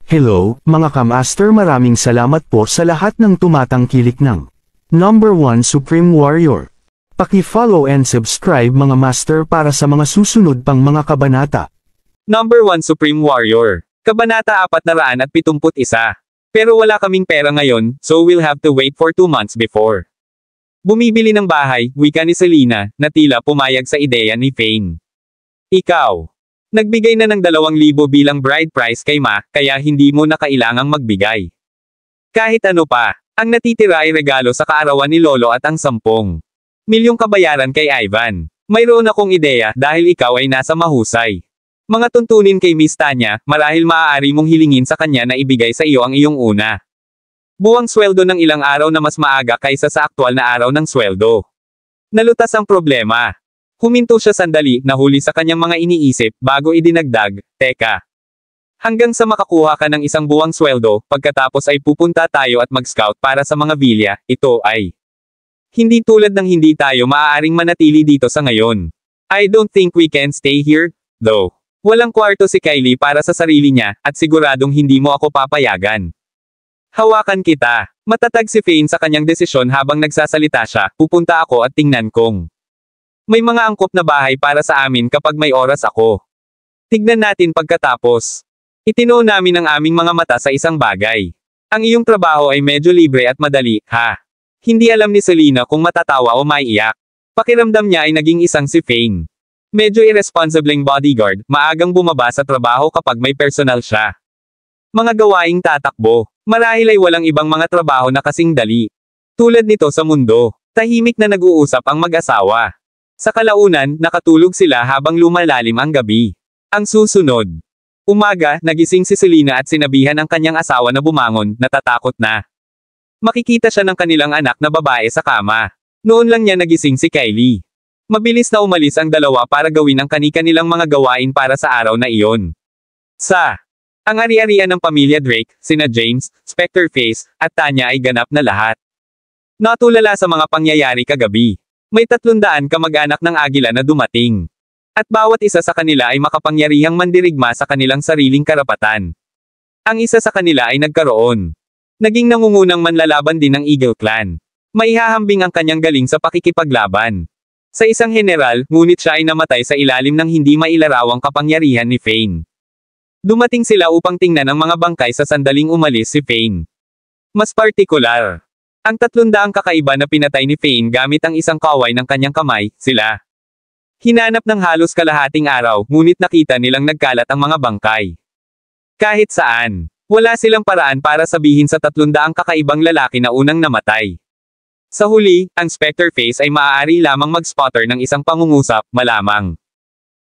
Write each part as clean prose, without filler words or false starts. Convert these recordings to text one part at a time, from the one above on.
Hello, mga kamaster, maraming salamat po sa lahat ng tumatangkilik ng Number 1 Supreme Warrior. Paki-follow and subscribe mga master para sa mga susunod pang mga kabanata. Number 1 Supreme Warrior. Kabanata 471. Pero wala kaming pera ngayon, so we'll have to wait for 2 months before. Bumibili ng bahay, wika ni Selena, na tila pumayag sa ideya ni Fane. Ikaw. Nagbigay na ng 2,000 bilang bride price kay Ma, kaya hindi mo na kailangang magbigay. Kahit ano pa, ang natitira ay regalo sa kaarawan ni Lolo at ang 10,000,000 kabayaran kay Ivan. Mayroon akong ideya dahil ikaw ay nasa mahusay. Mga tuntunin kay Miss Tanya, marahil maaari mong hilingin sa kanya na ibigay sa iyo ang iyong una. Buwang sweldo ng ilang araw na mas maaga kaysa sa aktwal na araw ng sweldo. Nalutas ang problema. Huminto siya sandali, nahuli sa kanyang mga iniisip, bago idinagdag, teka. Hanggang sa makakuha ka ng isang buwang sweldo, pagkatapos ay pupunta tayo at mag-scout para sa mga villa, ito ay hindi tulad ng hindi tayo maaaring manatili dito sa ngayon. I don't think we can stay here, though. Walang kwarto si Kylie para sa sarili niya, at siguradong hindi mo ako papayagan. Hawakan kita. Matatag si Fane sa kanyang desisyon habang nagsasalita siya, pupunta ako at tingnan kong may mga angkop na bahay para sa amin kapag may oras ako. Tignan natin pagkatapos. Itinoo namin ang aming mga mata sa isang bagay. Ang iyong trabaho ay medyo libre at madali, ha? Hindi alam ni Selena kung matatawa o maiiyak. Pakiramdam niya ay naging isang si Fane. Medyo irresponsibleng bodyguard, maagang bumaba sa trabaho kapag may personal siya. Mga gawaing tatakbo, marahil ay walang ibang mga trabaho na kasing dali. Tulad nito sa mundo, tahimik na nag-uusap ang mag-asawa. Sa kalaunan, nakatulog sila habang lumalalim ang gabi. Ang susunod. Umaga, nagising si Selena at sinabihan ang kanyang asawa na bumangon, natatakot na. Makikita siya ng kanilang anak na babae sa kama. Noon lang niya nagising si Kylie. Mabilis na umalis ang dalawa para gawin ang kani-kanilang mga gawain para sa araw na iyon. Ang ari-arian ng pamilya Drake, sina James, Spectre Face, at Tanya ay ganap na lahat. Natulala sa mga pangyayari kagabi. May 300 kamag-anak ng Agila na dumating. At bawat isa sa kanila ay makapangyarihang mandirigma sa kanilang sariling karapatan. Ang isa sa kanila ay nagkaroon. Naging nangungunang manlalaban din ng Eagle Clan. Maihahambing ang kanyang galing sa pakikipaglaban sa isang general, ngunit siya ay namatay sa ilalim ng hindi mailarawang kapangyarihan ni Fane. Dumating sila upang tingnan ang mga bangkay sa sandaling umalis si Fane. Mas partikular. Ang 300 kakaiba na pinatay ni Fane gamit ang isang kaway ng kanyang kamay, sila. Hinanap ng halos kalahating araw, ngunit nakita nilang nagkalat ang mga bangkay. Kahit saan, wala silang paraan para sabihin sa 300 kakaibang lalaki na unang namatay. Sa huli, ang Spectre Face ay maaari lamang mag-spotter ng isang pangungusap, malamang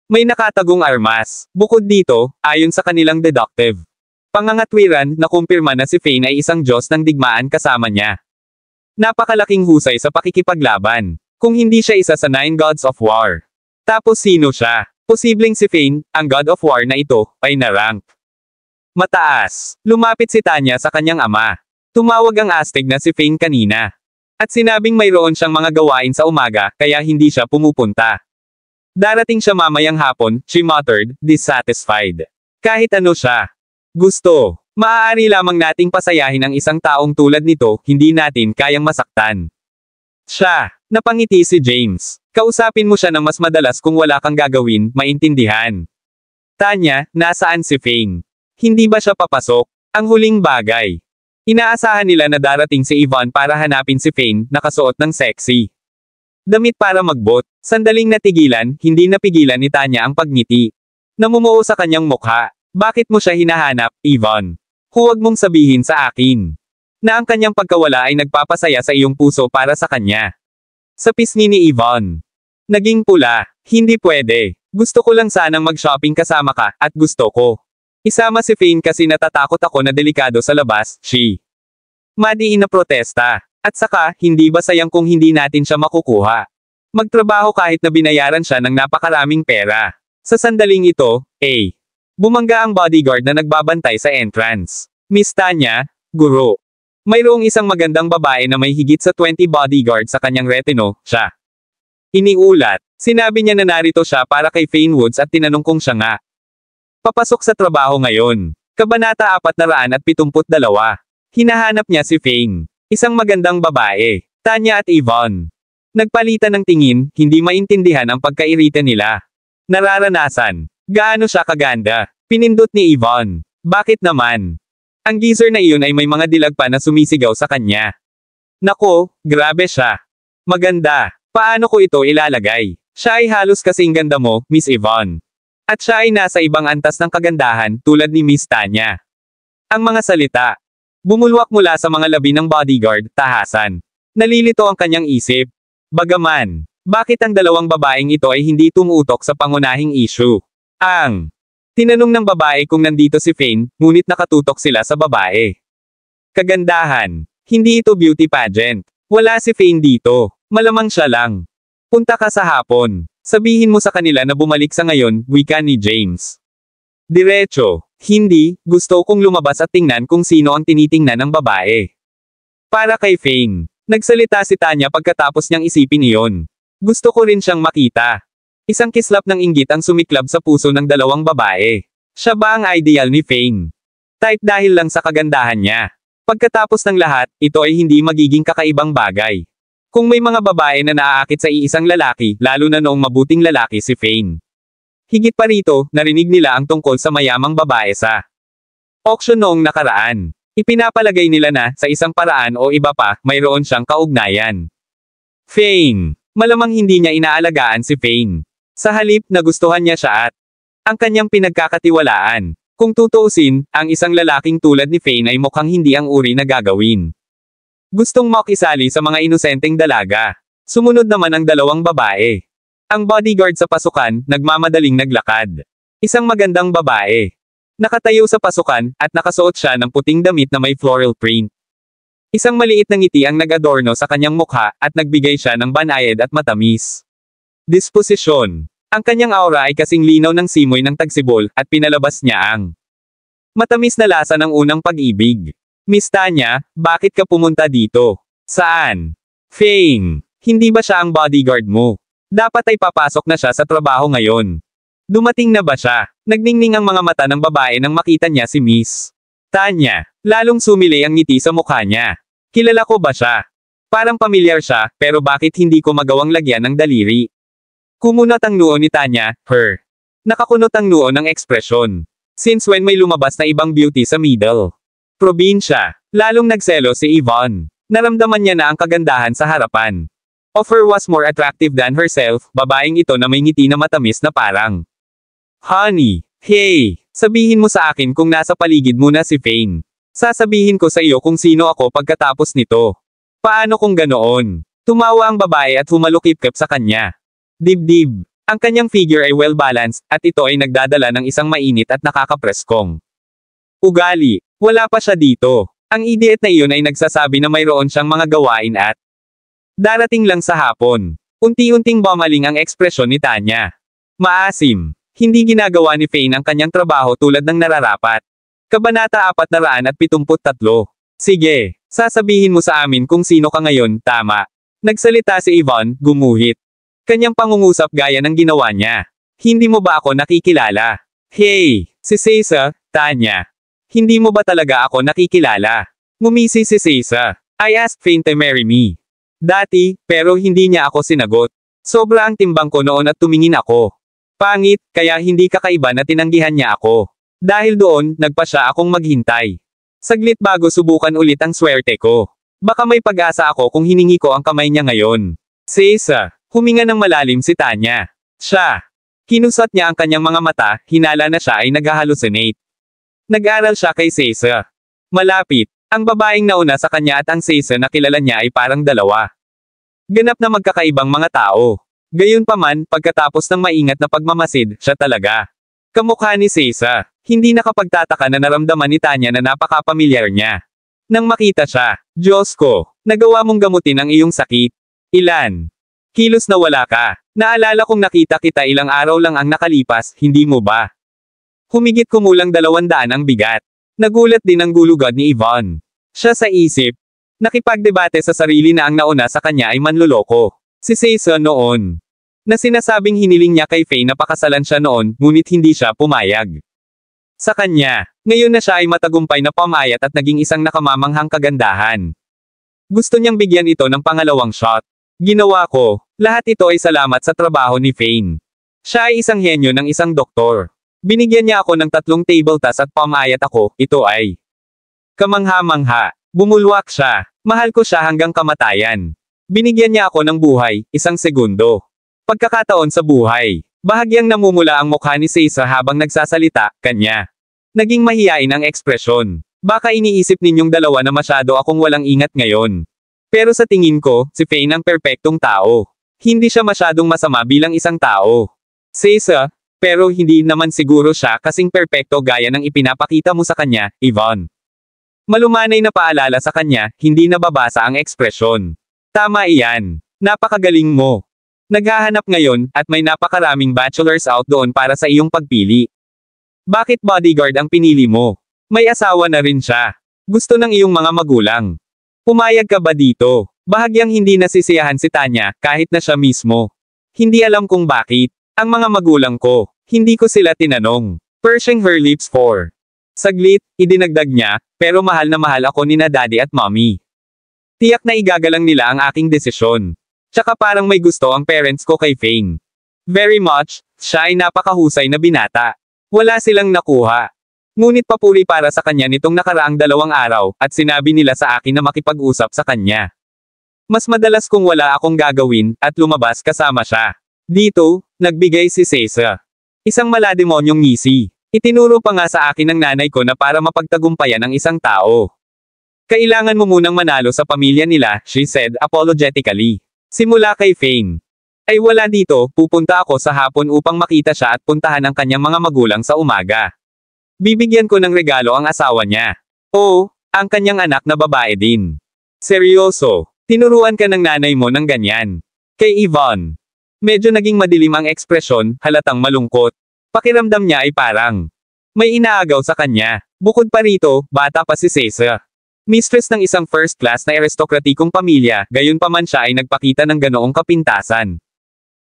may nakatagong armas. Bukod dito, ayon sa kanilang deductive pangangatwiran, nakumpirma na si Fane ay isang Diyos ng digmaan kasama niya. Napakalaking husay sa pakikipaglaban. Kung hindi siya isa sa 9 Gods of War. Tapos sino siya? Posibleng si Fane, ang God of War na ito, ay na-rank mataas. Lumapit si Tanya sa kanyang ama. Tumawag ang astig na si Fane kanina. At sinabing mayroon siyang mga gawain sa umaga, kaya hindi siya pumupunta. Darating siya mamayang hapon, she muttered, dissatisfied. Kahit ano siya gusto. Maaari lamang nating pasayahin ang isang taong tulad nito, hindi natin kayang masaktan. Siya. Napangiti si James. Kausapin mo siya ng mas madalas kung wala kang gagawin, maintindihan. Tanya, nasaan si Fane? Hindi ba siya papasok? Ang huling bagay. Inaasahan nila na darating si Yvonne para hanapin si Fane, nakasuot ng sexy damit para magbot. Sandaling natigilan, hindi napigilan ni Tanya ang pagngiti. Namumuo sa kanyang mukha. Bakit mo siya hinahanap, Yvonne? Huwag mong sabihin sa akin na ang kanyang pagkawala ay nagpapasaya sa iyong puso para sa kanya. Sa pisngi ni Yvonne. Naging pula. Hindi pwede. Gusto ko lang sanang mag-shopping kasama ka, at gusto ko isama si Fane kasi natatakot ako na delikado sa labas, she. Madiin na protesta. At saka, hindi ba sayang kung hindi natin siya makukuha? Magtrabaho kahit na binayaran siya ng napakaraming pera. Sa sandaling ito, bumangga ang bodyguard na nagbabantay sa entrance. Miss Tanya, guro. Mayroong isang magandang babae na may higit sa 20 bodyguard sa kanyang retino, siya. Iniulat. Sinabi niya na narito siya para kay Fane Woods at tinanong kung siya nga papasok sa trabaho ngayon. Kabanata 472. Hinahanap niya si Fane. Isang magandang babae. Tanya at Yvonne. Nagpalitan ng tingin, hindi maintindihan ang pagkairita nila. Nararanasan. Gaano siya kaganda? Pinindot ni Yvonne. Bakit naman? Ang geezer na iyon ay may mga dilag pa na sumisigaw sa kanya. Nako, grabe siya. Maganda. Paano ko ito ilalagay? Siya ay halos kasing ganda mo, Miss Yvonne. At siya ay nasa ibang antas ng kagandahan, tulad ni Miss Tanya. Ang mga salita. Bumulwak mula sa mga labi ng bodyguard, tahasan. Nalilito ang kanyang isip. Bagaman, bakit ang dalawang babaeng ito ay hindi tumutok sa pangunahing issue? Tinanong ng babae kung nandito si Fane, ngunit nakatutok sila sa babae. Kagandahan. Hindi ito beauty pageant. Wala si Fane dito. Malamang siya lang. Punta ka sa hapon. Sabihin mo sa kanila na bumalik sa ngayon, wika ni James. Diretso. Hindi, gusto kong lumabas at tingnan kung sino ang tinitingnan ng babae. Para kay Fane. Nagsalita si Tanya pagkatapos niyang isipin iyon. Gusto ko rin siyang makita. Isang kislap ng inggit ang sumiklab sa puso ng dalawang babae. Siya ba ang ideal ni Fane? Type dahil lang sa kagandahan niya. Pagkatapos ng lahat, ito ay hindi magiging kakaibang bagay. Kung may mga babae na naaakit sa iisang lalaki, lalo na noong mabuting lalaki si Fane. Higit pa rito, narinig nila ang tungkol sa mayamang babae sa auction noong nakaraan. Ipinapalagay nila na, sa isang paraan o iba pa, mayroon siyang kaugnayan. Fane. Malamang hindi niya inaalagaan si Fane. Sa halip, nagustuhan niya siya at ang kanyang pinagkakatiwalaan. Kung tutuusin, ang isang lalaking tulad ni Fane ay mukhang hindi ang uri na gagawin. Gustong makisali sa mga inosenteng dalaga. Sumunod naman ang dalawang babae. Ang bodyguard sa pasukan, nagmamadaling naglakad. Isang magandang babae. Nakatayo sa pasukan, at nakasuot siya ng puting damit na may floral print. Isang maliit na ngiti ang nag-adorno sa kanyang mukha, at nagbigay siya ng banayad at matamis. Disposisyon. Ang kanyang aura ay kasing linaw ng simoy ng tagsibol, at pinalabas niya ang matamis na lasa ng unang pag-ibig. Miss Tanya, bakit ka pumunta dito? Saan? Fane. Hindi ba siya ang bodyguard mo? Dapat ay papasok na siya sa trabaho ngayon. Dumating na ba siya? Nagningning ang mga mata ng babae nang makita niya si Miss Tanya. Lalong sumilay ang ngiti sa mukha niya. Kilala ko ba siya? Parang pamilyar siya, pero bakit hindi ko magawang lagyan ng daliri? Kumunot ang noo ni Tanya, her. Nakakunot ang noo ng ekspresyon. Since when may lumabas na ibang beauty sa middle? Probinsya. Lalong nagselo si Yvonne. Naramdaman niya na ang kagandahan sa harapan. Offer was more attractive than herself, babaeng ito na may ngiti na matamis na parang Honey, hey, sabihin mo sa akin kung nasa paligid mo na si Fane. Sasabihin ko sa iyo kung sino ako pagkatapos nito. Paano kung ganoon? Tumawa ang babae at humalukip-kip sa kanya. Dibdib. Ang kanyang figure ay well-balanced, at ito ay nagdadala ng isang mainit at nakakapreskong ugali. Wala pa siya dito. Ang idiot na iyon ay nagsasabi na mayroon siyang mga gawain at darating lang sa hapon. Unti-unting bumaling ang ekspresyon ni Tanya. Maasim. Hindi ginagawa ni Fane ang kanyang trabaho tulad ng nararapat. Kabanata 473. Sige, sasabihin mo sa amin kung sino ka ngayon, tama. Nagsalita si Yvonne, gumuhit. Kanyang pangungusap gaya ng ginawa niya. Hindi mo ba ako nakikilala? Hey, si Seiza, Tanya. Hindi mo ba talaga ako nakikilala? Ngumisi si Seiza. I asked Fane to marry me. Dati, pero hindi niya ako sinagot. Sobra ang timbang ko noon at tumingin ako. Pangit, kaya hindi kakaiba na tinanggihan niya ako. Dahil doon, nagpasya akong maghintay. Saglit bago subukan ulit ang swerte ko. Baka may pag-asa ako kung hiningi ko ang kamay niya ngayon. Seiza, huminga ng malalim si Tanya. Siya. Kinusat niya ang kanyang mga mata, hinala na siya ay nag-hallucinate. Nag-aral siya kay Seiza. Malapit. Ang babaeng nauna sa kanya at ang Seiza na kilala niya ay parang dalawa. Ganap na magkakaibang mga tao. Gayunpaman, pagkatapos ng maingat na pagmamasid, siya talaga. Kamukha ni Seiza. Hindi nakapagtataka na naramdaman ni Tanya na napakapamilyar niya. Nang makita siya, Diyos ko, nagawa mong gamutin ang iyong sakit. Ilan? Kilos na wala ka. Naalala kong nakita kita ilang araw lang ang nakalipas, hindi mo ba? Humigit kumulang 200 ang bigat. Nagulat din ang gulugad ni Yvonne. Siya sa isip. Nakipagdebate sa sarili na ang nauna sa kanya ay manloloko. Si Seiza noon. Na sinasabing hiniling niya kay Fane na pakasalan siya noon, ngunit hindi siya pumayag. Sa kanya, Ngayon na siya ay matagumpay na pamayat at naging isang nakamamanghang kagandahan. Gusto niyang bigyan ito ng pangalawang shot. Ginawa ko. Lahat ito ay salamat sa trabaho ni Fane. Siya ay isang henyo ng isang doktor. Binigyan niya ako ng 3 table tas at pamayat ako, ito ay kamangha-mangha. Bumulwak siya. Mahal ko siya hanggang kamatayan. Binigyan niya ako ng buhay, 1 segundo. Pagkakataon sa buhay. Bahagyang namumula ang mukha ni Caesar habang nagsasalita, kanya. Naging mahiyain ang ekspresyon. Baka iniisip ninyong dalawa na masyado akong walang ingat ngayon. Pero sa tingin ko, si Fane ang perpektong tao. Hindi siya masyadong masama bilang isang tao. Caesar, pero hindi naman siguro siya kasing perpekto gaya ng ipinapakita mo sa kanya, Yvonne. Malumanay na paalala sa kanya, hindi nababasa ang ekspresyon. Tama iyan. Napakagaling mo. Naghahanap ngayon, at may napakaraming bachelors out doon para sa iyong pagpili. Bakit bodyguard ang pinili mo? May asawa na rin siya. Gusto ng iyong mga magulang. Pumayag ka ba dito? Bahagyang hindi nasisiyahan si Tanya, kahit na siya mismo. Hindi alam kung bakit. Ang mga magulang ko, hindi ko sila tinanong. Pursing her lips for. Saglit, idinagdag niya, pero mahal na mahal ako nina daddy at mommy. Tiyak na igagalang nila ang aking desisyon. Tsaka parang may gusto ang parents ko kay Fane. Very much, siya ay napakahusay na binata. Wala silang nakuha. Ngunit papuri para sa kanya nitong nakaraang 2 araw, at sinabi nila sa akin na makipag-usap sa kanya. Mas madalas kung wala akong gagawin, at lumabas kasama siya. Dito, nagbigay si Caesar. Isang malademonyong ngisi. Itinuro pa nga sa akin ng nanay ko na para mapagtagumpayan ang isang tao. Kailangan mo munang manalo sa pamilya nila, she said apologetically. Simula kay Fane. Ay wala dito, pupunta ako sa hapon upang makita siya at puntahan ang kanyang mga magulang sa umaga. Bibigyan ko ng regalo ang asawa niya. Oo, ang kanyang anak na babae din. Seryoso, tinuruan ka ng nanay mo ng ganyan. Kay Yvonne. Medyo naging madilim ang ekspresyon, halatang malungkot. Pakiramdam niya ay parang may inaagaw sa kanya. Bukod pa rito, bata pa si Caesar. Mistress ng isang first class na aristokratikong pamilya, gayunpaman siya ay nagpakita ng ganoong kapintasan.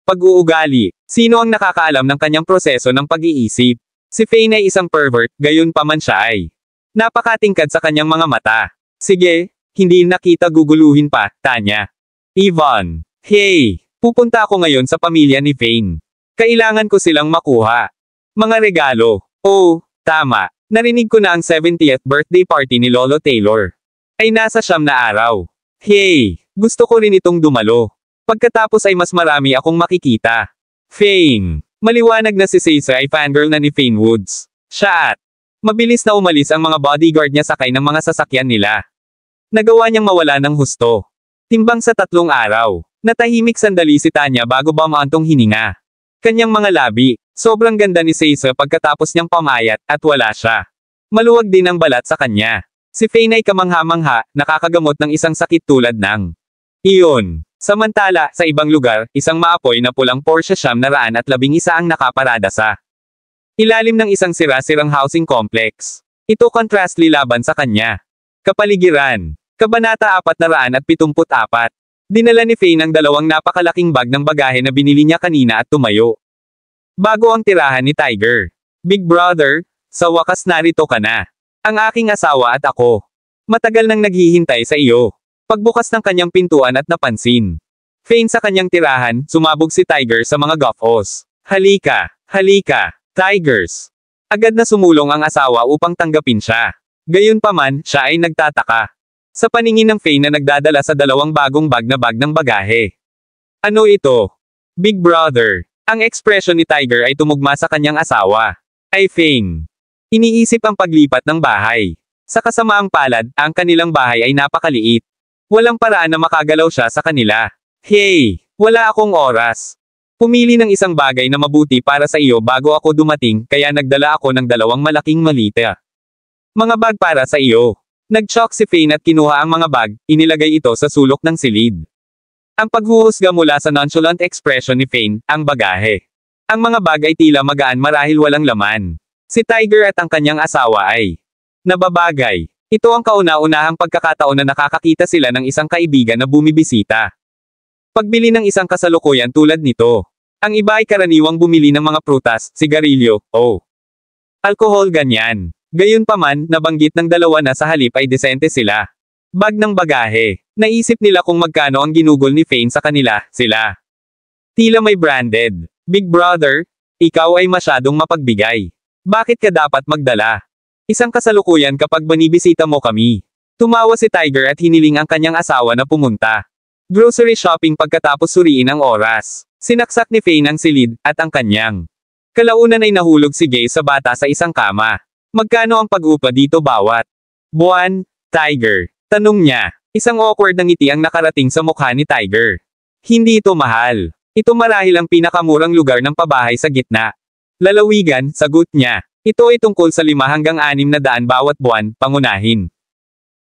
Pag-uugali. Sino ang nakakaalam ng kanyang proseso ng pag-iisip? Si Fane ay isang pervert, gayunpaman siya ay napakatingkad sa kanyang mga mata. Sige, hindi nakita guguluhin pa, Tanya. Yvonne. Hey, pupunta ako ngayon sa pamilya ni Fane. Kailangan ko silang makuha. Mga regalo. Oh, tama. Narinig ko na ang 70th birthday party ni Lolo Taylor. Ay nasa 9 na araw. Hey, gusto ko rin itong dumalo. Pagkatapos ay mas marami akong makikita. Fane. Maliwanag na si Caesar ay fangirl na ni Fane Woods. Siya at mabilis na umalis ang mga bodyguard niya sakay ng mga sasakyan nila. Nagawa niyang mawala ng husto. Timbang sa 3 araw. Natahimik sandali si Tanya bago bumaantong hininga. Kanyang mga labi. Sobrang ganda ni Caesar pagkatapos niyang pamayat, at wala siya. Maluwag din ang balat sa kanya. Si Fane ay kamangha-mangha, nakakagamot ng isang sakit tulad ng iyon. Samantala, sa ibang lugar, isang maapoy na pulang Porsche 911 ang nakaparada sa ilalim ng isang sira-sirang housing complex. Ito kontrastli laban sa kanya. Kapaligiran. Kabanata 474. Dinala ni Fane ang 2 napakalaking bag ng bagahe na binili niya kanina at tumayo. Bago ang tirahan ni Tiger. Big brother, sa wakas narito ka na. Ang aking asawa at ako. Matagal nang naghihintay sa iyo. Pagbukas ng kanyang pintuan at napansin Fane sa kanyang tirahan, sumabog si Tiger sa mga guffaws. Halika, halika, Tigers. Agad na sumulong ang asawa upang tanggapin siya. Gayunpaman, siya ay nagtataka sa paningin ng Fane na nagdadala sa 2 bagong bag ng bagahe. Ano ito? Big brother. Ang ekspresyon ni Tiger ay tumugma sa kanyang asawa. Ay Fane. Iniisip ang paglipat ng bahay. Sa kasamaang palad, ang kanilang bahay ay napakaliit. Walang paraan na makagalaw siya sa kanila. Hey, wala akong oras. Pumili ng isang bagay na mabuti para sa iyo bago ako dumating, kaya nagdala ako ng 2 malaking malita. Mga bag para sa iyo. Nag-shock si Fane at kinuha ang mga bag, inilagay ito sa sulok ng silid. Ang paghuhusga mula sa nonchalant expression ni Fane, ang bagahe. Ang mga bag ay tila magaan marahil walang laman. Si Tiger at ang kanyang asawa ay nababagay. Ito ang kauna-unahang pagkakataon na nakakakita sila ng isang kaibigan na bumibisita. Pagbili ng isang kasalukuyan tulad nito. Ang iba ay karaniwang bumili ng mga prutas, sigarilyo, o alkohol ganyan. Gayunpaman, nabanggit ng dalawa na sa halip ay desente sila. Bag ng bagahe. Naisip nila kung magkano ang ginugol ni Fane sa kanila, sila. Tila may branded. Big brother, ikaw ay masyadong mapagbigay. Bakit ka dapat magdala? Isang kasalukuyan kapag banibisita mo kami. Tumawa si Tiger at hiniling ang kanyang asawa na pumunta. Grocery shopping pagkatapos suriin ang oras. Sinaksak ni Fane ang silid, at ang kanyang. Kalaunan ay nahulog si Gay sa bata sa isang kama. Magkano ang pag-upa dito bawat buwan, Tiger? Tanong niya. Isang awkward na ngiti ang nakarating sa mukha ni Tiger. Hindi ito mahal. Ito marahil ang pinakamurang lugar ng pabahay sa gitna. Lalawigan, sagot niya. Ito ay tungkol sa 5 hanggang 600 bawat buwan, pangunahin.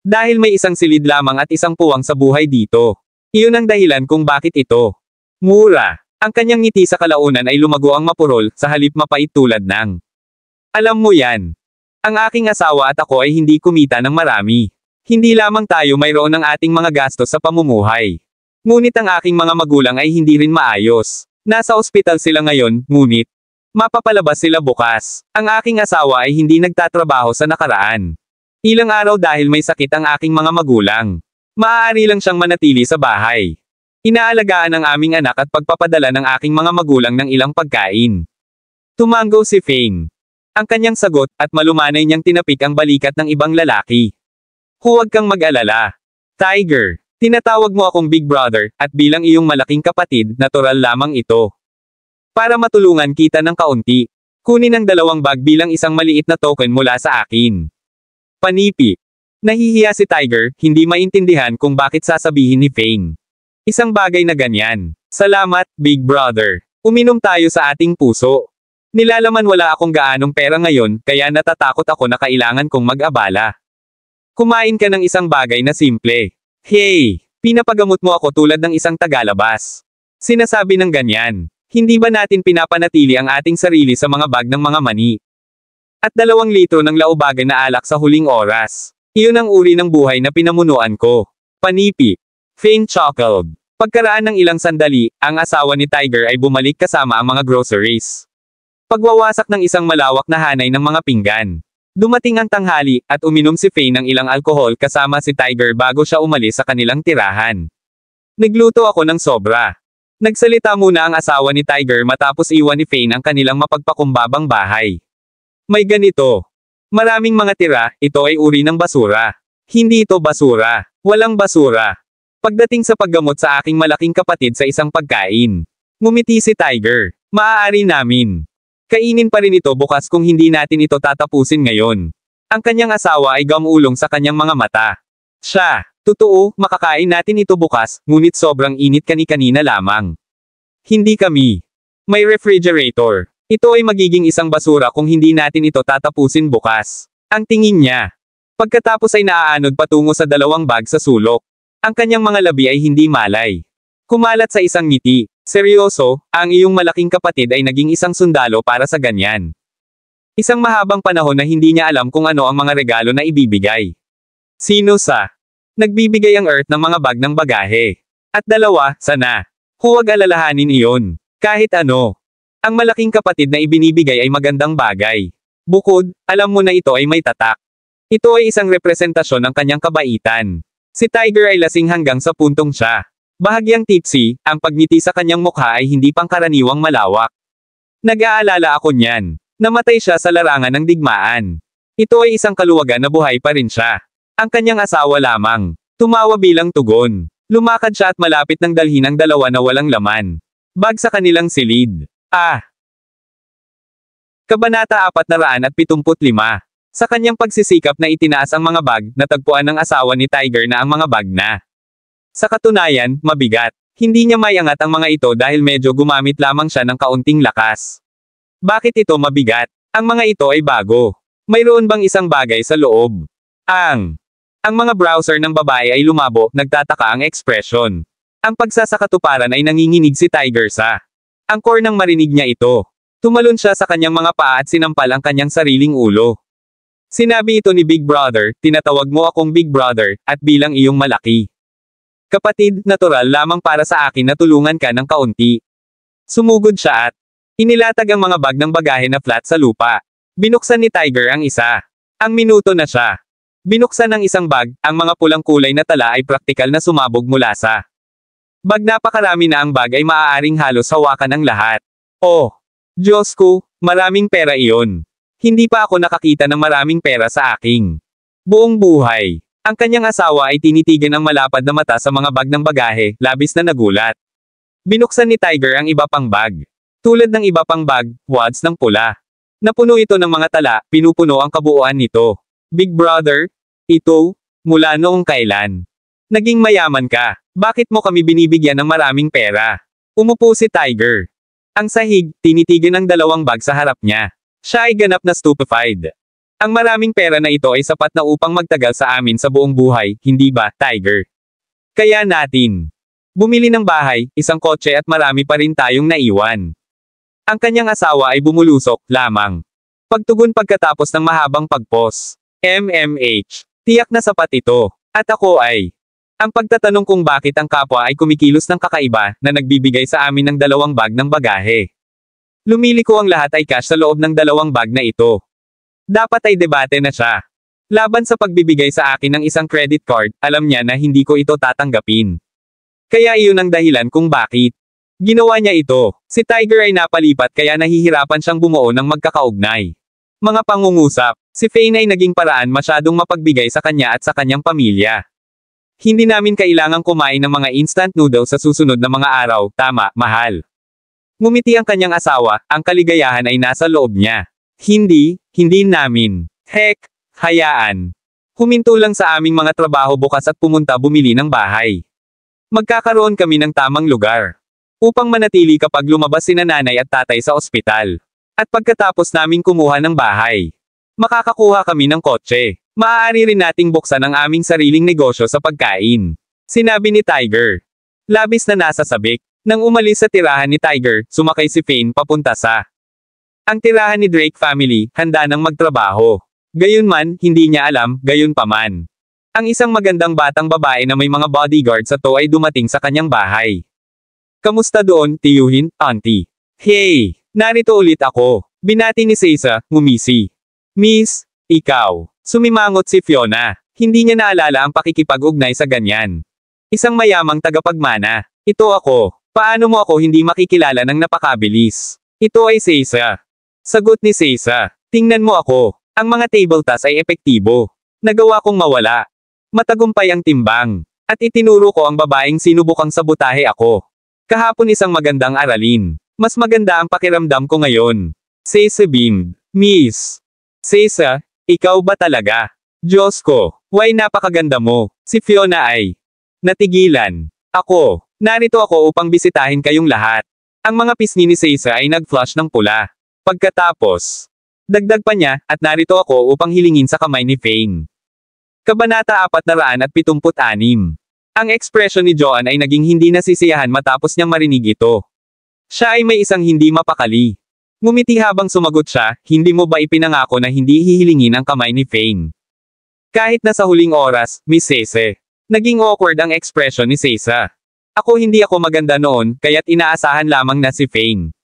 Dahil may isang silid lamang at isang puwang sa buhay dito. Iyon ang dahilan kung bakit ito mura. Ang kanyang ngiti sa kalaunan ay lumago ang mapurol, sa halip mapait tulad ng. Alam mo yan. Ang aking asawa at ako ay hindi kumita ng marami. Hindi lamang tayo mayroon ng ating mga gastos sa pamumuhay. Ngunit ang aking mga magulang ay hindi rin maayos. Nasa ospital sila ngayon, ngunit mapapalabas sila bukas. Ang aking asawa ay hindi nagtatrabaho sa nakaraan. Ilang araw dahil may sakit ang aking mga magulang. Maaari lang siyang manatili sa bahay. Inaalagaan ang aming anak at pagpapadala ng aking mga magulang ng ilang pagkain. Tumango si Fane. Ang kanyang sagot, at malumanay niyang tinapik ang balikat ng ibang lalaki. Huwag kang mag-alala. Tiger, tinatawag mo akong Big Brother, at bilang iyong malaking kapatid, natural lamang ito. Para matulungan kita ng kaunti, kunin ang 2 bag bilang isang maliit na token mula sa akin. Panipi. Nahihiya si Tiger, hindi maintindihan kung bakit sasabihin ni Fane. Isang bagay na ganyan. Salamat, Big Brother. Uminom tayo sa ating puso. Nilalaman wala akong gaanong pera ngayon, kaya natatakot ako na kailangan kong mag-abala. Kumain ka ng isang bagay na simple. Hey, pinapagamot mo ako tulad ng isang tagalabas. Sinasabi ng ganyan. Hindi ba natin pinapanatili ang ating sarili sa mga bag ng mga mani? At 2 litro ng laubagan na alak sa huling oras. Iyon ang uri ng buhay na pinamunuan ko. Panipi. Fane chuckled. Pagkaraan ng ilang sandali, ang asawa ni Tiger ay bumalik kasama ang mga groceries. Pagwawasak ng isang malawak na hanay ng mga pinggan. Dumating ang tanghali, at uminom si Fane ng ilang alkohol kasama si Tiger bago siya umalis sa kanilang tirahan. Nagluto ako ng sobra. Nagsalita muna ang asawa ni Tiger matapos iwan ni Fane ang kanilang mapagpakumbabang bahay. May ganito. Maraming mga tira, ito ay uri ng basura. Hindi ito basura. Walang basura. Pagdating sa paggamot sa aking malaking kapatid sa isang pagkain. Ngumiti si Tiger. Maaari namin. Kainin pa rin ito bukas kung hindi natin ito tatapusin ngayon. Ang kanyang asawa ay gamulong sa kanyang mga mata. Siya, totoo, makakain natin ito bukas, ngunit sobrang init kani-kanina lamang. Hindi kami. May refrigerator. Ito ay magiging isang basura kung hindi natin ito tatapusin bukas. Ang tingin niya. Pagkatapos ay naaanod patungo sa 2 bag sa sulok. Ang kanyang mga labi ay hindi malay. Kumalat sa isang ngiti. Seryoso, ang iyong malaking kapatid ay naging isang sundalo para sa ganyan. Isang mahabang panahon na hindi niya alam kung ano ang mga regalo na ibibigay. Sino sa? Nagbibigay ang Earth ng mga bag ng bagahe. At 2, sana. Huwag alalahanin iyon. Kahit ano. Ang malaking kapatid na ibinibigay ay magandang bagay. Bukod, alam mo na ito ay may tatak. Ito ay isang representasyon ng kanyang kabaitan. Si Tiger ay lasing hanggang sa puntong siya. Bahagyang tipsy, ang pagngiti sa kanyang mukha ay hindi pangkaraniwang malawak. Nag-aalala ako niyan. Namatay siya sa larangan ng digmaan. Ito ay isang kaluwagan na buhay pa rin siya. Ang kanyang asawa lamang. Tumawa bilang tugon. Lumakad siya at malapit ng dalhin ang 2 na walang laman. Bag sa kanilang silid. Kabanata 475. Sa kanyang pagsisikap na itinaas ang mga bag, natagpuan ng asawa ni Tiger na ang mga bag na. Sa katunayan, mabigat. Hindi niya maiangat ang mga ito dahil medyo gumamit lamang siya ng kaunting lakas. Bakit ito mabigat? Ang mga ito ay bago. Mayroon bang isang bagay sa loob? Ang mga browser ng babae ay lumabo, nagtataka ang ekspresyon. Ang pagsasakatuparan ay nanginginig si Tiger sa. Ang core ng marinig niya ito. Tumalon siya sa kanyang mga paa at sinampal ang kanyang sariling ulo. Sinabi ito ni Big Brother, tinatawag mo akong Big Brother, at bilang iyong malaki. Kapatid, natural lamang para sa akin na tulungan ka ng kaunti. Sumugod siya at inilatag ang mga bag ng bagahe na flat sa lupa. Binuksan ni Tiger ang isa. Ang minuto na siya. Binuksan ng isang bag, ang mga pulang kulay na tala ay praktikal na sumabog mula sa bag. Napakarami na ang bag ay maaaring halos hawakan ang lahat. Oh! Diyos ko, maraming pera iyon. Hindi pa ako nakakita ng maraming pera sa aking buong buhay. Ang kanyang asawa ay tinitigan ang malapad na mata sa mga bag ng bagahe, labis na nagulat. Binuksan ni Tiger ang iba pang bag. Tulad ng iba pang bag, wads ng pula. Napuno ito ng mga tala, pinupuno ang kabuuan nito. Big Brother, ito, mula noong kailan? Naging mayaman ka. Bakit mo kami binibigyan ng maraming pera? Umupo si Tiger. Ang sahig, tinitigan ang dalawang bag sa harap niya. Siya ay ganap na stupefied. Ang maraming pera na ito ay sapat na upang magtagal sa amin sa buong buhay, hindi ba, Tiger? Kaya natin bumili ng bahay, isang kotse at marami pa rin tayong naiwan. Ang kanyang asawa ay bumulusok lamang. Pagtugon pagkatapos ng mahabang pagpos. MMH. Tiyak na sapat ito. At ako ay ang pagtatanong kung bakit ang kapwa ay kumikilos ng kakaiba na nagbibigay sa amin ng dalawang bag ng bagahe. Lumiliko ang lahat ay cash sa loob ng dalawang bag na ito. Dapat ay debate na siya. Laban sa pagbibigay sa akin ng isang credit card, alam niya na hindi ko ito tatanggapin. Kaya iyon ang dahilan kung bakit ginawa niya ito. Si Tiger ay napalipat kaya nahihirapan siyang bumuo ng magkakaugnay. Mga pangungusap, si Fane ay naging paraan masyadong mapagbigay sa kanya at sa kanyang pamilya. Hindi namin kailangang kumain ng mga instant noodles sa susunod na mga araw, tama, mahal. Ngumiti ang kanyang asawa, ang kaligayahan ay nasa loob niya. Hindi namin. Heck, hayaan. Huminto lang sa aming mga trabaho bukas at pumunta bumili ng bahay. Magkakaroon kami ng tamang lugar upang manatili kapag lumabas sina nanay at tatay sa ospital. At pagkatapos naming kumuha ng bahay, makakakuha kami ng kotse. Maaari rin nating buksan ang aming sariling negosyo sa pagkain. Sinabi ni Tiger. Labis na nasa sabik. Nang umalis sa tirahan ni Tiger, sumakay si Fane papunta sa ang tirahan ni Drake family, handa nang magtrabaho. Gayunman, hindi niya alam, gayon pa man. Ang isang magandang batang babae na may mga bodyguard sa to ay dumating sa kanyang bahay. Kamusta doon, tiyuhin, auntie? Hey! Narito ulit ako. Binati ni Seiza, ngumisi. Miss, ikaw. Sumimangot si Fiona. Hindi niya naalala ang pakikipag-ugnay sa ganyan. Isang mayamang tagapagmana. Ito ako. Paano mo ako hindi makikilala ng napakabilis? Ito ay Seiza. Sagot ni Seiza. Tingnan mo ako. Ang mga table tasks ay epektibo. Nagawa kong mawala. Matagumpay ang timbang. At itinuro ko ang babaeng sinubukang sabotahe ako. Kahapon isang magandang aralin. Mas maganda ang pakiramdam ko ngayon. Seiza beamed. Miss Seiza, ikaw ba talaga? Diyos ko, why napakaganda mo. Si Fiona ay natigilan. Ako, narito ako upang bisitahin kayong lahat. Ang mga pisngi ni Seiza ay nag-flush ng pula. Pagkatapos, dagdag pa niya, at narito ako upang hilingin sa kamay ni Fane. Kabanata 476. Ang ekspresyon ni Joanne ay naging hindi nasisiyahan matapos niyang marinig ito. Siya ay may isang hindi mapakali. Ngumiti habang sumagot siya, hindi mo ba ipinangako na hindi hihilingin ang kamay ni Fane? Kahit na sa huling oras, Miss Seiza. Naging awkward ang ekspresyon ni Seiza. Hindi ako maganda noon, kaya't inaasahan lamang na si Fane.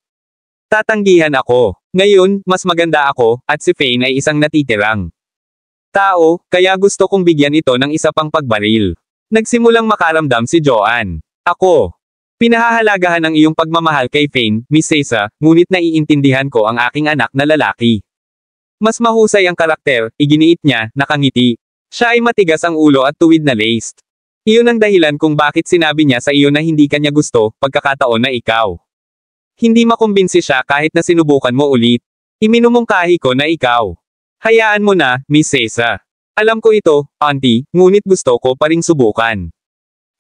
Tatanggihan ako. Ngayon, mas maganda ako, at si Fane ay isang natitirang tao, kaya gusto kong bigyan ito ng isa pang pagbaril. Nagsimulang makaramdam si Joanne. Pinahahalagahan ang iyong pagmamahal kay Fane, Miss Seiza, ngunit naiintindihan ko ang aking anak na lalaki. Mas mahusay ang karakter, iginiit niya, nakangiti. Siya ay matigas ang ulo at tuwid na laced. Iyon ang dahilan kung bakit sinabi niya sa iyo na hindi kanya gusto, pagkakataon na ikaw. Hindi makumbinsi siya kahit na sinubukan mo ulit. Iminumungkahi ko na ikaw. Hayaan mo na, Miss Seiza. Alam ko ito, auntie, ngunit gusto ko pa ring subukan.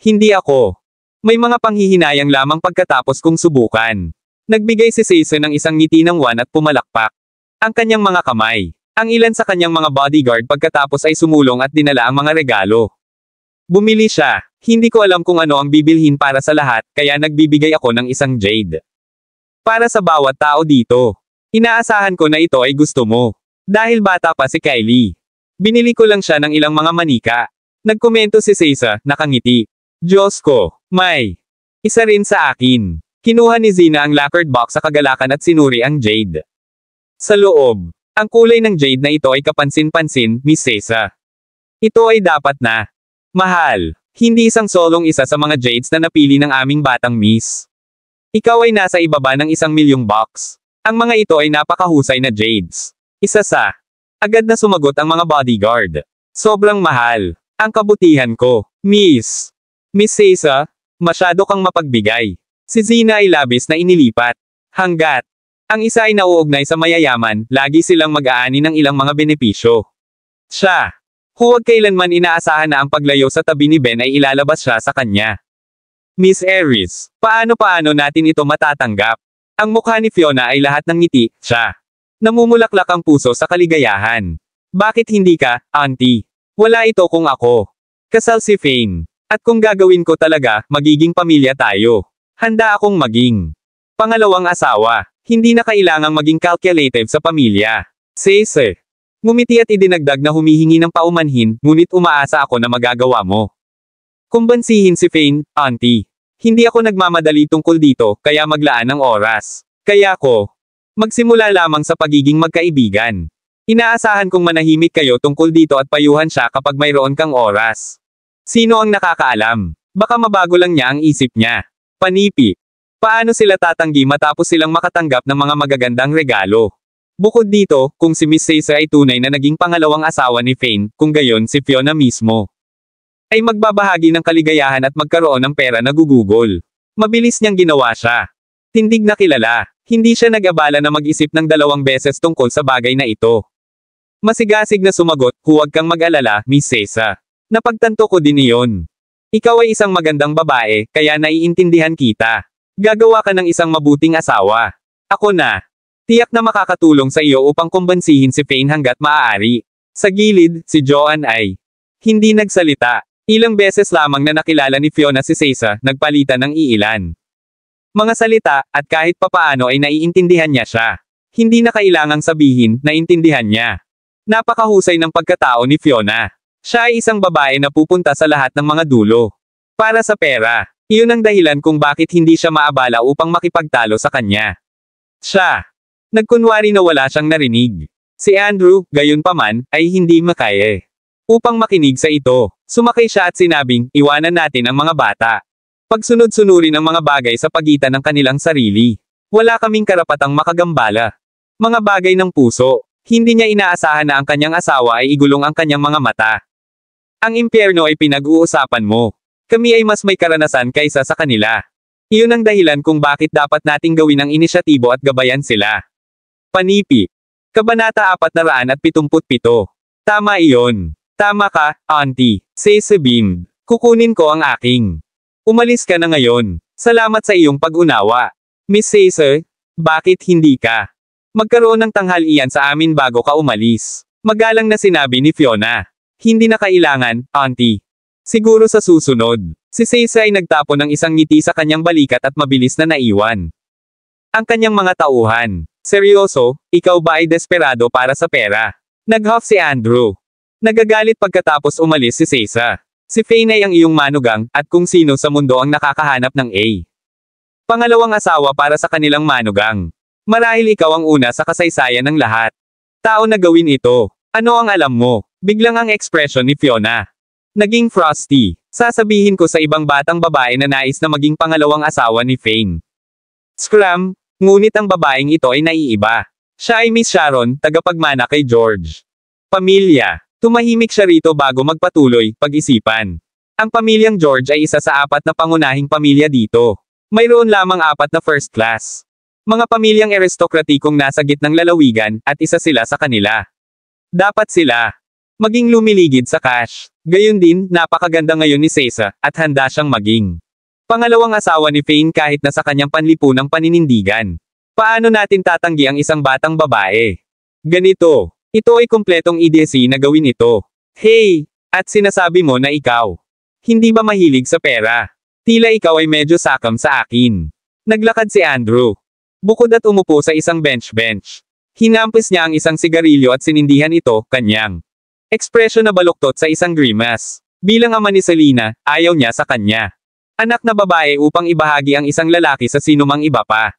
Hindi ako. May mga panghihinayang lamang pagkatapos kong subukan. Nagbigay si Seiza ng isang ngiti ng wan at pumalakpak ang kanyang mga kamay. Ang ilan sa kanyang mga bodyguard pagkatapos ay sumulong at dinala ang mga regalo. Bumili siya. Hindi ko alam kung ano ang bibilhin para sa lahat, kaya nagbibigay ako ng isang jade. Para sa bawat tao dito. Inaasahan ko na ito ay gusto mo. Dahil bata pa si Kylie. Binili ko lang siya ng ilang mga manika. Nagkomento si Seiza, nakangiti. Diyos ko, may isa rin sa akin. Kinuha ni Zina ang lacquered box sa kagalakan at sinuri ang jade. Sa loob, Ang kulay ng jade na ito ay kapansin-pansin, Miss Sesa. Ito ay dapat na. Mahal. Hindi isang solong isa sa mga jades na napili ng aming batang miss. Ikaw ay nasa ibaba ng 1,000,000 bucks. Ang mga ito ay napakahusay na jades. Isa sa. Agad na sumagot ang mga bodyguard. Sobrang mahal. Ang kabutihan ko. Miss Sesa, masyado kang mapagbigay. Si Zina ay labis na inilipat. Hanggat ang isa ay nauugnay sa mayayaman, lagi silang mag-aani ng ilang mga benepisyo. Siya. Huwag kailanman inaasahan na ang paglayo sa tabi ni Ben ay ilalabas siya sa kanya. Miss Aries, paano natin ito matatanggap? Ang mukha ni Fiona ay lahat ng ngiti, siya. Namumulaklak ang puso sa kaligayahan. Bakit hindi ka, auntie? Wala ito kung ako. Kasal si Fane. At kung gagawin ko talaga, magiging pamilya tayo. Handa akong maging pangalawang asawa. Hindi na kailangang maging calculative sa pamilya. Sese. Ngumiti at idinagdag na humihingi ng paumanhin, ngunit umaasa ako na magagawa mo. Kumbansihin si Fane, auntie. Hindi ako nagmamadali tungkol dito, kaya maglaan ng oras. Kaya ko magsimula lamang sa pagiging magkaibigan. Inaasahan kong manahimik kayo tungkol dito at payuhan siya kapag mayroon kang oras. Sino ang nakakaalam? Baka mabago lang niya ang isip niya. Panipi. Paano sila tatanggi matapos silang makatanggap ng mga magagandang regalo? Bukod dito, kung si Miss Sesa ay tunay na naging pangalawang asawa ni Fane, kung gayon si Fiona mismo ay magbabahagi ng kaligayahan at magkaroon ng pera na gugugol. Mabilis niyang ginawa siya. Tindig na kilala. Hindi siya nag-abala na mag-isip ng 2 beses tungkol sa bagay na ito. Masigasig na sumagot, huwag kang mag-alala, Miss Sesa. Napagtanto ko din iyon. Ikaw ay isang magandang babae, kaya naiintindihan kita. Gagawa ka ng isang mabuting asawa. Ako na. Tiyak na makakatulong sa iyo upang kumbansihin si Fane hanggat maaari. Sa gilid, si Joanne ay hindi nagsalita. Ilang beses lamang na nakilala ni Fiona si Sesa, nagpalitan ng iilan mga salita, at kahit papaano ay naiintindihan niya siya. Hindi na kailangang sabihin, naintindihan niya. Napakahusay ng pagkatao ni Fiona. Siya ay isang babae na pupunta sa lahat ng mga dulo. Para sa pera. Iyon ang dahilan kung bakit hindi siya maabala upang makipagtalo sa kanya. Siya. Nagkunwari na wala siyang narinig. Si Andrew, gayunpaman, ay hindi makaya. Upang makinig sa ito, sumakay siya at sinabing, iwanan natin ang mga bata. Pagsunod-sunurin ang mga bagay sa pagitan ng kanilang sarili. Wala kaming karapatang makagambala. Mga bagay ng puso. Hindi niya inaasahan na ang kanyang asawa ay igulong ang kanyang mga mata. Ang impyerno ay pinag-uusapan mo. Kami ay mas may karanasan kaysa sa kanila. Iyon ang dahilan kung bakit dapat nating gawin ang inisyatibo at gabayan sila. Panipi. Kabanata 477. Tama iyon. Tama ka, auntie. Sesa beamed. Kukunin ko ang aking. Umalis ka na ngayon. Salamat sa iyong pag-unawa. Miss Sesa, bakit hindi ka magkaroon ng tanghalian sa amin bago ka umalis? Magalang na sinabi ni Fiona. Hindi na kailangan, auntie. Siguro sa susunod. Si Sesa ay nagtapon ng isang ngiti sa kanyang balikat at mabilis na naiwan ang kanyang mga tauhan. Seryoso, ikaw ba ay desperado para sa pera? Nag-huff si Andrew. Nagagalit pagkatapos umalis si Sesa. Si Fane ay ang iyong manugang, at kung sino sa mundo ang nakakahanap ng pangalawang asawa para sa kanilang manugang. Marahil ikaw ang una sa kasaysayan ng lahat. Tao na gawin ito. Ano ang alam mo? Biglang ang ekspresyon ni Fiona naging frosty. Sasabihin ko sa ibang batang babae na nais na maging pangalawang asawa ni Fane. Scram, ngunit ang babaeng ito ay naiiba. Siya ay Miss Sharon, tagapagmana kay George. Pamilya. Tumahimik siya rito bago magpatuloy, pag-isipan. Ang pamilyang George ay isa sa 4 na pangunahing pamilya dito. Mayroon lamang 4 na first class. Mga pamilyang aristokratikong nasa gitnang lalawigan, at isa sila sa kanila. Dapat sila maging lumiligid sa cash. Gayon din, napakaganda ngayon ni Sesa, at handa siyang maging pangalawang asawa ni Fane kahit na sa kanyang panlipunang paninindigan. Paano natin tatanggi ang isang batang babae? Ganito. Ito ay kumpletong idesi na gawin ito. Hey! At sinasabi mo na ikaw hindi ba mahilig sa pera? Tila ikaw ay medyo sakam sa akin. Naglakad si Andrew. Bukod at umupo sa isang bench. Hinampis niya ang isang sigarilyo at sinindihan ito, kanyang ekspresyon na baluktot sa isang grimace. Bilang ama ni Selena, ayaw niya sa kanya. Anak na babae upang ibahagi ang isang lalaki sa sinumang iba pa.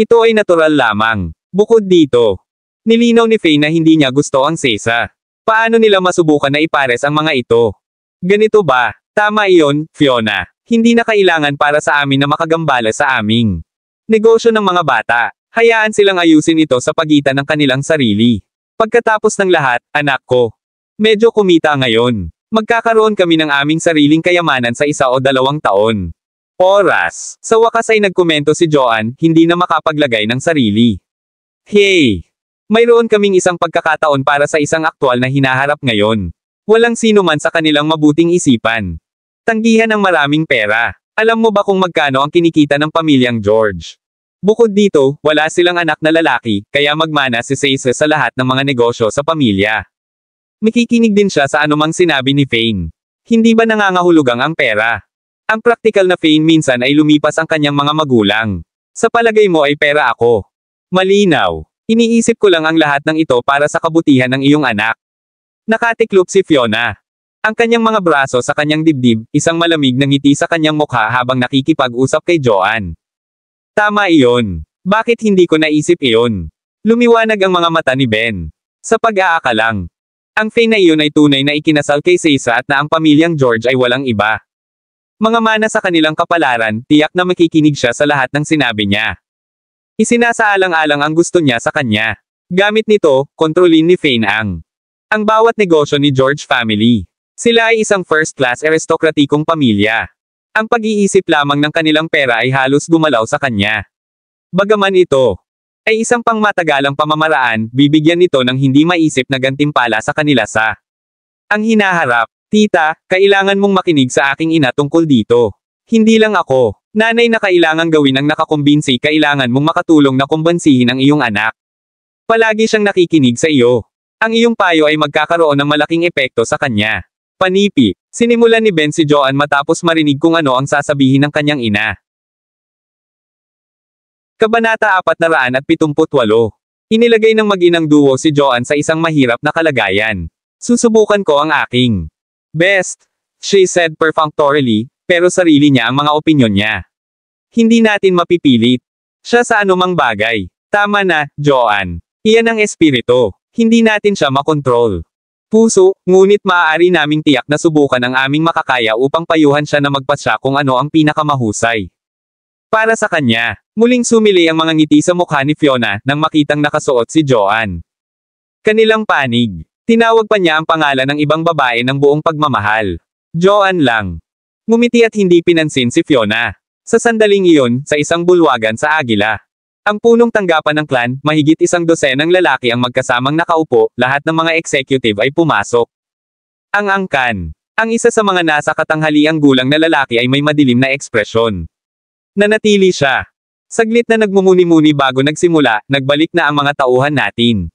Ito ay natural lamang. Bukod dito, Nilinaw ni Faye na hindi niya gusto ang Sesa. Paano nila masubukan na ipares ang mga ito? Ganito ba? Tama iyon, Fiona. Hindi na kailangan para sa amin na makagambala sa aming negosyo ng mga bata. Hayaan silang ayusin ito sa pagitan ng kanilang sarili. Pagkatapos ng lahat, anak ko, medyo kumita ngayon. Magkakaroon kami ng aming sariling kayamanan sa 1 o 2 taon. Oras. Sa wakas ay nagkomento si Joanne, hindi na makapaglagay ng sarili. Hey! Mayroon kaming isang pagkakataon para sa isang aktwal na hinaharap ngayon. Walang sino man sa kanilang mabuting isipan. Tanggihan ng maraming pera. Alam mo ba kung magkano ang kinikita ng pamilyang George? Bukod dito, wala silang anak na lalaki, kaya magmana si Sesa sa lahat ng mga negosyo sa pamilya. Makikinig din siya sa anumang sinabi ni Fane. Hindi ba nangangahulugang ang pera? Ang praktikal na Fane minsan ay lumipas ang kanyang mga magulang. Sa palagay mo ay pera ako. Malinaw. Iniisip ko lang ang lahat ng ito para sa kabutihan ng iyong anak. Nakatiklop si Fiona. Ang kanyang mga braso sa kanyang dibdib, isang malamig na ngiti sa kanyang mukha habang nakikipag-usap kay Joanne. Tama iyon. Bakit hindi ko naisip iyon? Lumiwanag ang mga mata ni Ben. Sa pag-aakalang. Ang Fane na iyon ay tunay na ikinasal kay Sesa at na ang pamilyang George ay walang iba. Mga mana sa kanilang kapalaran, tiyak na makikinig siya sa lahat ng sinabi niya. Isinasaalang-alang ang gusto niya sa kanya. Gamit nito, kontrolin ni Fane ang bawat negosyo ni George family. Sila ay isang first-class aristokratikong pamilya. Ang pag-iisip lamang ng kanilang pera ay halos gumalaw sa kanya. Bagaman ito ay isang pangmatagalang pamamaraan, bibigyan nito ng hindi maisip na gantimpala sa kanila sa ang hinaharap. Tita, kailangan mong makinig sa aking ina tungkol dito. Hindi lang ako, nanay na kailangan gawin ang nakakumbinsi, kailangan mong makatulong na kumbansihin ang iyong anak. Palagi siyang nakikinig sa iyo. Ang iyong payo ay magkakaroon ng malaking epekto sa kanya. Panipi, sinimulan ni Ben si Joanne matapos marinig kung ano ang sasabihin ng kanyang ina. Kabanata 478. Inilagay ng mag-inang duo si Joanne sa isang mahirap na kalagayan. Susubukan ko ang aking best, she said perfunctorily, pero sarili niya ang mga opinyon niya. Hindi natin mapipilit siya sa anumang bagay. Tama na, Joanne. Iyan ang espiritu. Hindi natin siya makontrol. Puso, ngunit maaari naming tiyak na subukan ang aming makakaya upang payuhan siya na magpasya kung ano ang pinakamahusay. Para sa kanya, muling sumili ang mga ngiti sa mukha ni Fiona nang makitang nakasuot si Joanne. Kanilang panig. Tinawag pa niya ang pangalan ng ibang babae ng buong pagmamahal. Joanne lang. Ngumiti at hindi pinansin si Fiona. Sa sandaling iyon, sa isang bulwagan sa Agila. Ang punong tanggapan ng clan, mahigit 12 lalaki ang magkasamang nakaupo, lahat ng mga executive ay pumasok. Ang angkan. Ang isa sa mga nasa katanghaliang gulang na lalaki ay may madilim na ekspresyon. Nanatili siya. Saglit na nagmumuni-muni bago nagsimula, nagbalik na ang mga tauhan natin.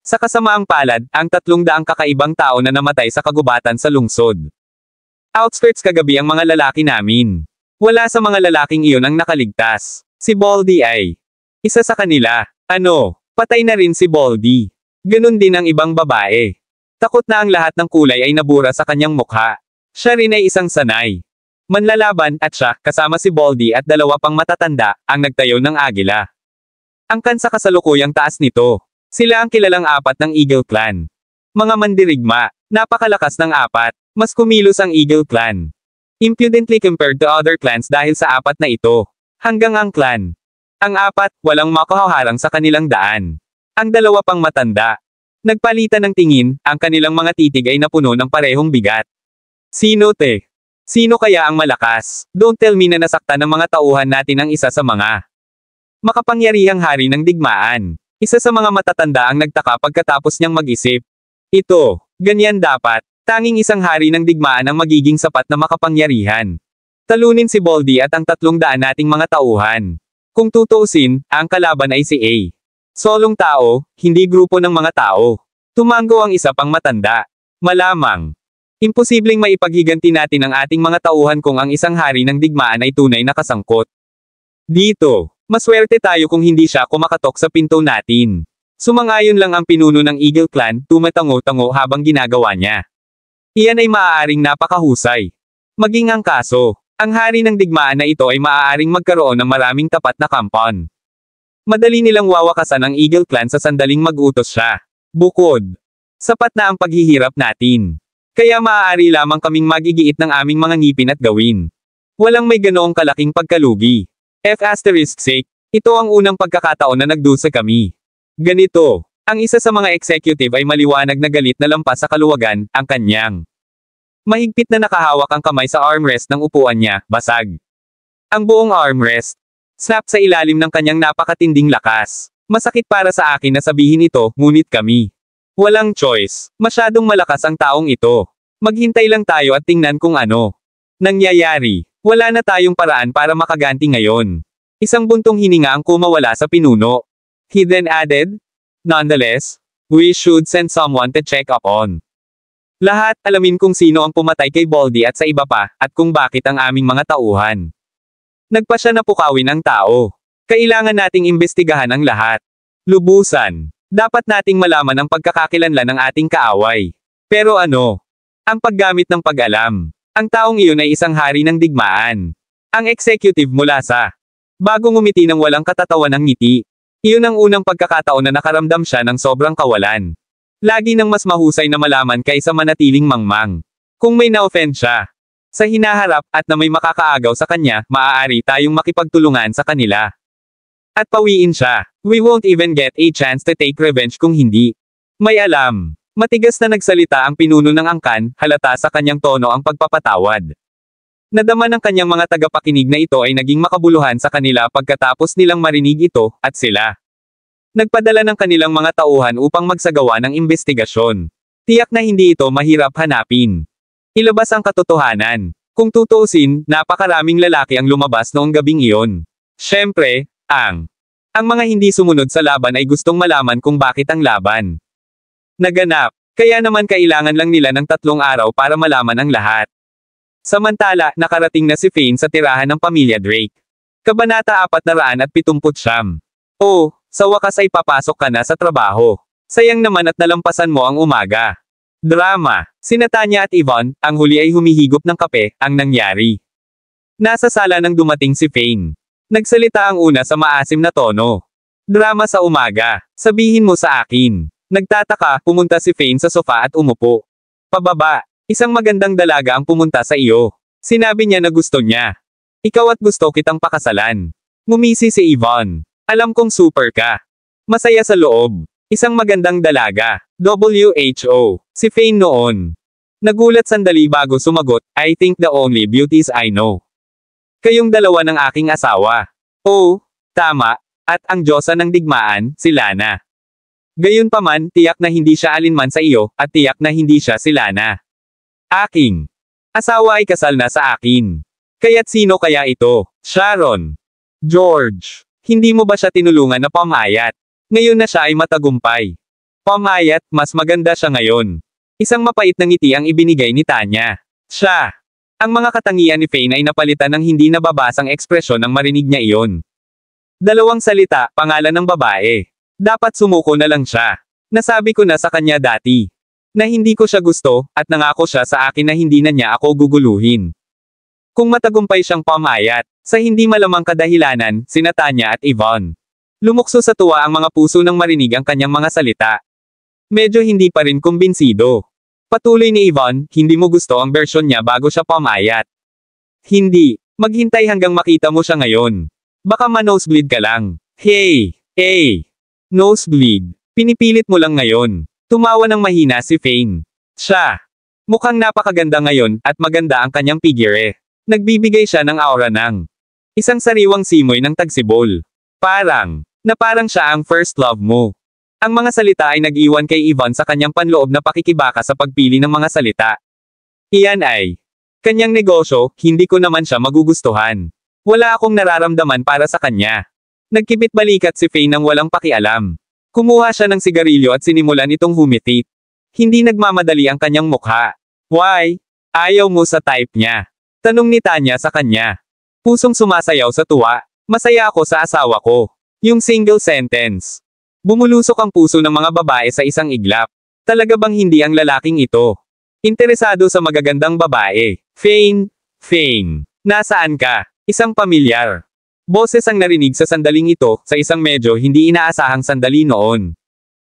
Sa kasamaang palad, ang 300 kakaibang tao na namatay sa kagubatan sa lungsod. Outskirts kagabi ang mga lalaki namin. Wala sa mga lalaking iyon ang nakaligtas. Si Baldy ay isa sa kanila. Ano, patay na rin si Baldy. Ganun din ang ibang babae. Takot na ang lahat ng kulay ay nabura sa kanyang mukha. Siya rin ay isang sanay manlalaban, at siya, kasama si Baldy at 2 pang matatanda, ang nagtayo ng Agila. Angkan sa kasalukuyang taas nito. Sila ang kilalang 4 ng Eagle Clan. Mga mandirigma, napakalakas ng 4, mas kumilos ang Eagle Clan. Impudently compared to other clans dahil sa 4 na ito. Hanggang ang clan. Ang 4, walang makahaharang sa kanilang daan. Ang 2 pang matanda. Nagpalitan ng tingin, ang kanilang mga titig ay napuno ng parehong bigat. Sino te? Sino kaya ang malakas? Don't tell me na nasaktan ng mga tauhan natin ang isa sa mga makapangyarihang hari ng digmaan. Isa sa mga matatanda ang nagtaka pagkatapos niyang mag-isip. Ito, ganyan dapat. Tanging isang hari ng digmaan ang magiging sapat na makapangyarihan. Talunin si Baldy at ang 300 nating mga tauhan. Kung tutuusin, ang kalaban ay si A. Solong tao, hindi grupo ng mga tao. Tumango ang isa pang matanda. Malamang. Imposibleng maipaghiganti natin ang ating mga tauhan kung ang isang hari ng digmaan ay tunay na kasangkot. Dito, maswerte tayo kung hindi siya kumakatok sa pinto natin. Sumangayon lang ang pinuno ng Eagle Clan, tumatango-tango habang ginagawa niya. Iyan ay maaaring napakahusay. Maging ang kaso, ang hari ng digmaan na ito ay maaaring magkaroon ng maraming tapat na kampon. Madali nilang wawakasan ang Eagle Clan sa sandaling mag-utos siya. Bukod, sapat na ang paghihirap natin. Kaya maaari lamang kaming magigiit ng aming mga ngipin at gawin. Walang may ganoong kalaking pagkalugi. F***sake, ito ang unang pagkakataon na nagdusa kami. Ganito, ang isa sa mga executive ay maliwanag na galit na lampas sa kaluwagan, ang kanyang. Mahigpit na nakahawak ang kamay sa armrest ng upuan niya, basag. Ang buong armrest, snap sa ilalim ng kanyang napakatinding lakas. Masakit para sa akin na sabihin ito, ngunit kami. Walang choice, masyadong malakas ang taong ito. Maghintay lang tayo at tingnan kung ano nangyayari. Wala na tayong paraan para makaganti ngayon. Isang buntong hininga ang kumawala sa pinuno. He then added, nonetheless, we should send someone to check up on. Lahat, alamin kung sino ang pumatay kay Baldy at sa iba pa, at kung bakit ang aming mga tauhan. Nagpa siya na pukawin ang tao. Kailangan nating imbestigahan ang lahat. Lubusan. Dapat nating malaman ang pagkakakilanlan ng ating kaaway. Pero ano? Ang paggamit ng pag-alam. Ang taong iyon ay isang hari ng digmaan. Ang executive mula sa bagong ngumiti ng walang katatawan ng ngiti. Iyon ang unang pagkakataon na nakaramdam siya ng sobrang kawalan. Lagi nang mas mahusay na malaman kaysa manatiling mangmang. Kung may na-offend siya sa hinaharap at na may makakaagaw sa kanya, maaari tayong makipagtulungan sa kanila. At pawiin siya. We won't even get a chance to take revenge kung hindi. May alam. Matigas na nagsalita ang pinuno ng angkan, halata sa kanyang tono ang pagpapatawad. Nadama ng kanyang mga tagapakinig na ito ay naging makabuluhan sa kanila pagkatapos nilang marinig ito, at sila nagpadala ng kanilang mga tauhan upang magsagawa ng investigasyon. Tiyak na hindi ito mahirap hanapin. Ilabas ang katotohanan. Kung tutuusin, napakaraming lalaki ang lumabas noong gabing iyon. Siyempre, ang mga hindi sumunod sa laban ay gustong malaman kung bakit ang laban naganap. Kaya naman kailangan lang nila ng 3 araw para malaman ang lahat. Samantala, nakarating na si Fane sa tirahan ng pamilya Drake. Kabanata 479. Oh, sa wakas ay papasok ka na sa trabaho. Sayang naman at nalampasan mo ang umaga. Drama. Sina Tanya at Yvonne, ang huli ay humihigop ng kape, ang nangyari. Nasa sala nang dumating si Fane. Nagsalita ang una sa maasim na tono. Drama sa umaga. Sabihin mo sa akin. Nagtataka, pumunta si Fane sa sofa at umupo. Pababa. Isang magandang dalaga ang pumunta sa iyo. Sinabi niya na gusto niya. Ikaw at gusto kitang pakasalan. Ngumisi si Yvonne. Alam kong super ka. Masaya sa loob. Isang magandang dalaga. WHO. Si Fane noon. Nagulat sandali bago sumagot, I think the only beauties I know. Kayong dalawa ng aking asawa. Oh, tama. At ang Diyosa ng digmaan, si Lana. Gayunpaman, tiyak na hindi siya alinman sa iyo, at tiyak na hindi siya si Lana. Aking asawa ay kasal na sa akin. Kaya't sino kaya ito? Sharon. George. Hindi mo ba siya tinulungan na pamayat? Ngayon na siya ay matagumpay. Pamayat, mas maganda siya ngayon. Isang mapait na ngiti ang ibinigay ni Tanya. Siya. Ang mga katangian ni Fane ay napalitan ng hindi nababasang ekspresyon nang marinig niya iyon. 2 salita, pangalan ng babae. Dapat sumuko na lang siya. Nasabi ko na sa kanya dati na hindi ko siya gusto, at nangako siya sa akin na hindi na niya ako guguluhin. Kung matagumpay siyang pamayat, sa hindi malamang kadahilanan, sina Tanya at Yvonne. Lumukso sa tuwa ang mga puso nang marinig ang kanyang mga salita. Medyo hindi pa rin kumbinsido. Patuloy ni Yvonne, hindi mo gusto ang version niya bago siya pamayat. Hindi. Maghintay hanggang makita mo siya ngayon. Baka ma-nosebleed ka lang. Hey! Nosebleed. Pinipilit mo lang ngayon. Tumawa ng mahina si Fane. Siya. Mukhang napakaganda ngayon, at maganda ang kanyang figure. Nagbibigay siya ng aura ng isang sariwang simoy ng tagsibol. Parang siya ang first love mo. Ang mga salita ay nag-iwan kay Yvonne sa kanyang panloob na pakikibaka sa pagpili ng mga salita. Iyan ay kanyang negosyo, hindi ko naman siya magugustuhan. Wala akong nararamdaman para sa kanya. Nagkipit balikat si Fane nang walang pakialam. Kumuha siya ng sigarilyo at sinimulan itong humiti. Hindi nagmamadali ang kanyang mukha. Why? Ayaw mo sa type niya? Tanong ni Tanya sa kanya. Pusong sumasayaw sa tuwa. Masaya ako sa asawa ko. Yung single sentence. Bumulusok ang puso ng mga babae sa isang iglap. Talaga bang hindi ang lalaking ito interesado sa magagandang babae? Fane, nasaan ka? Isang pamilyar Boses ang narinig sa sandaling ito, sa isang medyo hindi inaasahang sandali noon.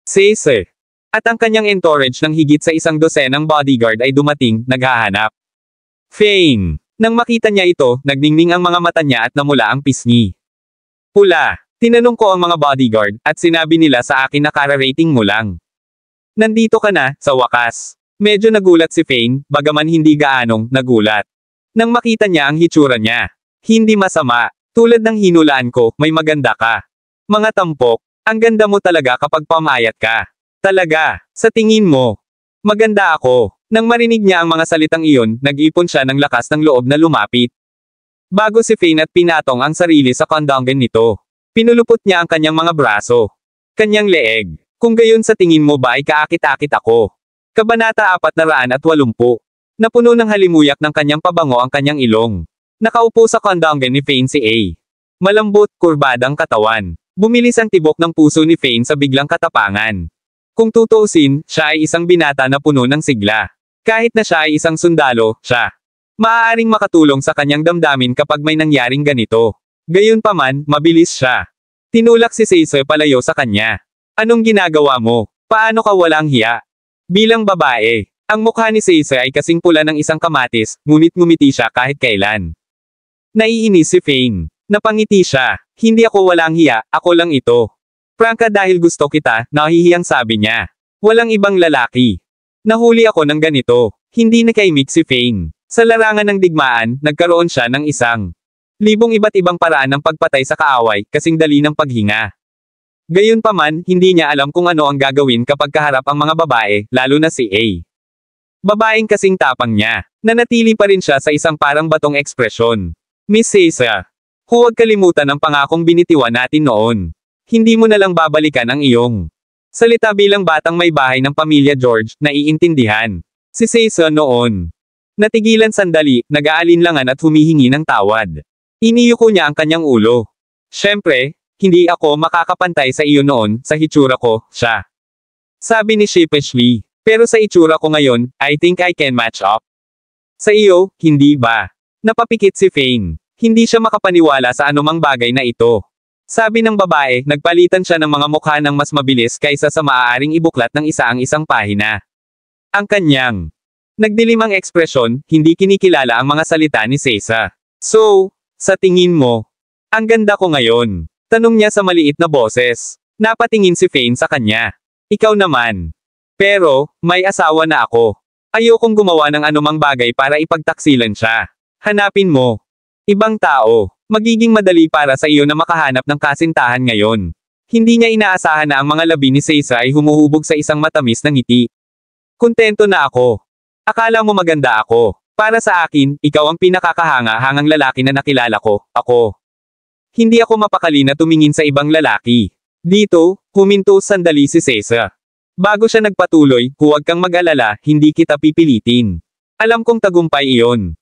Caesar. At ang kanyang entourage ng higit sa 100 bodyguard ay dumating, naghahanap. Fane. Nang makita niya ito, nagningning ang mga mata niya at namula ang pisngi. Pula. Tinanong ko ang mga bodyguard, at sinabi nila sa akin na kara-rating mo lang. Nandito ka na, sa wakas. Medyo nagulat si Fane, bagaman hindi gaanong nagulat. Nang makita niya ang hitsura niya. Hindi masama. Tulad ng hinulaan ko, may maganda ka. Mga tampok, ang ganda mo talaga kapag pamayat ka. Talaga, sa tingin mo. Maganda ako. Nang marinig niya ang mga salitang iyon, nag-ipon siya ng lakas ng loob na lumapit. Bago si Fane at pinatong ang sarili sa kondongan nito. Pinulupot niya ang kanyang mga braso. Kanyang leeg. Kung gayon sa tingin mo ba ay kaakit-akit ako. Kabanata 480. Napuno ng halimuyak ng kanyang pabango ang kanyang ilong. Nakaupo sa kondongan ni Fane si A. Malambot, kurbadang katawan. Bumilis ang tibok ng puso ni Fane sa biglang katapangan. Kung tutuusin, siya ay isang binata na puno ng sigla. Kahit na siya ay isang sundalo, siya maaaring makatulong sa kanyang damdamin kapag may nangyaring ganito. Gayunpaman, mabilis siya. Tinulak si Caesar palayo sa kanya. Anong ginagawa mo? Paano ka walang hiya? Bilang babae, ang mukha ni Caesar ay kasing pula ng isang kamatis, ngunit ngumiti siya kahit kailan. Naiinis si Fane. Napangiti siya. Hindi ako walang hiya, ako lang ito. Prangka dahil gusto kita, nahihiyang sabi niya. Walang ibang lalaki. Nahuli ako ng ganito. Hindi nakaimik si Fane. Sa larangan ng digmaan, nagkaroon siya ng isang libong iba't ibang paraan ng pagpatay sa kaaway, kasing dali ng paghinga. Gayunpaman, hindi niya alam kung ano ang gagawin kapag kaharap ang mga babae, lalo na si A. Babaeng kasing tapang niya. Nanatili pa rin siya sa isang parang batong ekspresyon. Miss Caesar, huwag kalimutan ang pangakong binitiwan natin noon. Hindi mo na lang babalikan ang iyong salita bilang batang may bahay ng pamilya George, naiintindihan. Si Caesar noon. Natigilan sandali, nag-aalinlangan at humihingi ng tawad. Iniyuko niya ang kanyang ulo. Siyempre, hindi ako makakapantay sa iyo noon, sa hitsura ko, siya. Sabi ni sheepishly. Pero sa itsura ko ngayon, I think I can match up. Sa iyo, hindi ba? Napapikit si Fane. Hindi siya makapaniwala sa anumang bagay na ito. Sabi ng babae, nagpalitan siya ng mga mukha ng mas mabilis kaysa sa maaaring ibuklat ng isa ang isang pahina. Ang kanyang nagdilim ang ekspresyon, hindi kinikilala ang mga salita ni Caesar. So, sa tingin mo, ang ganda ko ngayon? Tanong niya sa maliit na boses. Napatingin si Fane sa kanya. Ikaw naman. Pero, may asawa na ako. Ayokong gumawa ng anumang bagay para ipagtaksilan siya. Hanapin mo ibang tao. Magiging madali para sa iyo na makahanap ng kasintahan ngayon. Hindi niya inaasahan na ang mga labi ni Caesar ay humuhubog sa isang matamis na ngiti. Kontento na ako. Akala mo maganda ako. Para sa akin, ikaw ang pinakakahanga-hangang lalaki na nakilala ko, ako. Hindi ako mapakali na tumingin sa ibang lalaki. Dito, huminto sandali si Caesar. Bago siya nagpatuloy, huwag kang mag-alala, hindi kita pipilitin. Alam kong tagumpay iyon.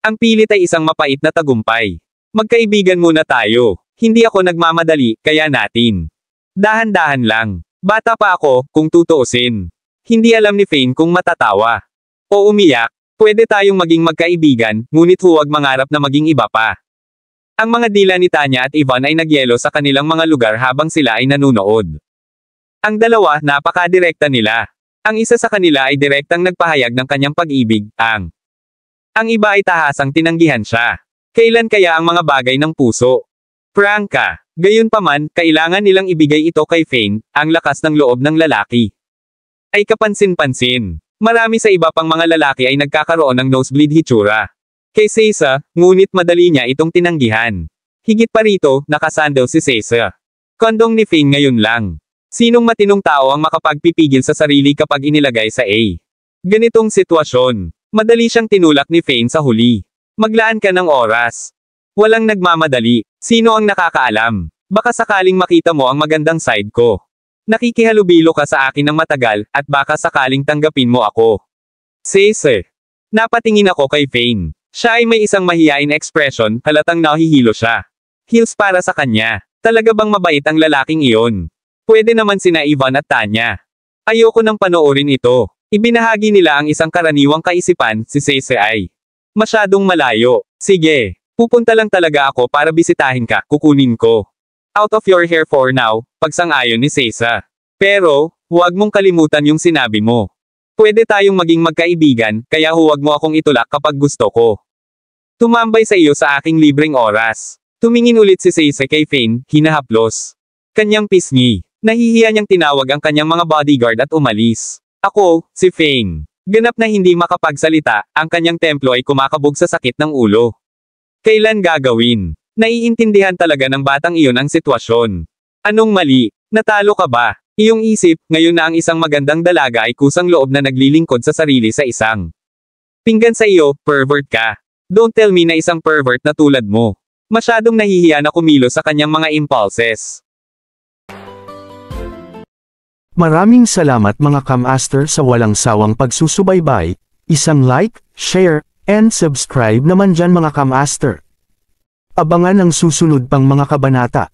Ang pilit ay isang mapait na tagumpay. Magkaibigan muna tayo. Hindi ako nagmamadali, kaya natin. Dahan-dahan lang. Bata pa ako, kung tutuusin. Hindi alam ni Fane kung matatawa o umiyak. Pwede tayong maging magkaibigan, ngunit huwag mangarap na maging iba pa. Ang mga dila ni Tanya at Ivan ay nagyelo sa kanilang mga lugar habang sila ay nanunood. Ang dalawa, napakadirekta nila. Ang isa sa kanila ay direktang nagpahayag ng kanyang pag-ibig, ang iba ay tahasang tinanggihan siya. Kailan kaya ang mga bagay ng puso? Prangka. Gayunpaman, kailangan nilang ibigay ito kay Fane, ang lakas ng loob ng lalaki. Ay kapansin-pansin. Marami sa iba pang mga lalaki ay nagkakaroon ng nosebleed hitsura. Kay Caesar, ngunit madali niya itong tinanggihan. Higit pa rito, nakasandal si Caesar. Kondong ni Fane ngayon lang. Sinong matinong tao ang makapagpipigil sa sarili kapag inilagay sa A? Ganitong sitwasyon. Madali siyang tinulak ni Fane sa huli. Maglaan ka ng oras. Walang nagmamadali. Sino ang nakakaalam? Baka sakaling makita mo ang magandang side ko. Nakikihalubilo ka sa akin ng matagal, at baka sakaling tanggapin mo ako. Caesar. Napatingin ako kay Fane. Siya ay may isang mahiyain expression, halatang nahihilo siya. Heels para sa kanya. Talaga bang mabait ang lalaking iyon? Pwede naman sina Ivan at Tanya. Ayoko nang panoorin ito. Ibinahagi nila ang isang karaniwang kaisipan, si Caesar ay masyadong malayo. Sige. Pupunta lang talaga ako para bisitahin ka, kukunin ko. Out of your hair for now, pagsang-ayon ni Seiza. Pero, huwag mong kalimutan yung sinabi mo. Pwede tayong maging magkaibigan, kaya huwag mo akong itulak kapag gusto ko. Tumambay sa iyo sa aking libreng oras. Tumingin ulit si Seiza kay Fane, hinahaplos. Kanyang pisngi. Nahihiya niyang tinawag ang kanyang mga bodyguard at umalis. Ako, si Fane. Ganap na hindi makapagsalita, ang kanyang templo ay kumakabog sa sakit ng ulo. Kailan gagawin? Naiintindihan talaga ng batang iyon ang sitwasyon. Anong mali? Natalo ka ba? Iyong isip, ngayon na ang isang magandang dalaga ay kusang loob na naglilingkod sa sarili sa isang. Pinggan sa iyo, pervert ka. Don't tell me na isang pervert na tulad mo. Masyadong nahihiya na kumilos sa kanyang mga impulses. Maraming salamat mga Kamaster sa walang sawang pagsusubaybay, isang like, share, and subscribe naman dyan mga Kamaster. Abangan ang susunod pang mga kabanata.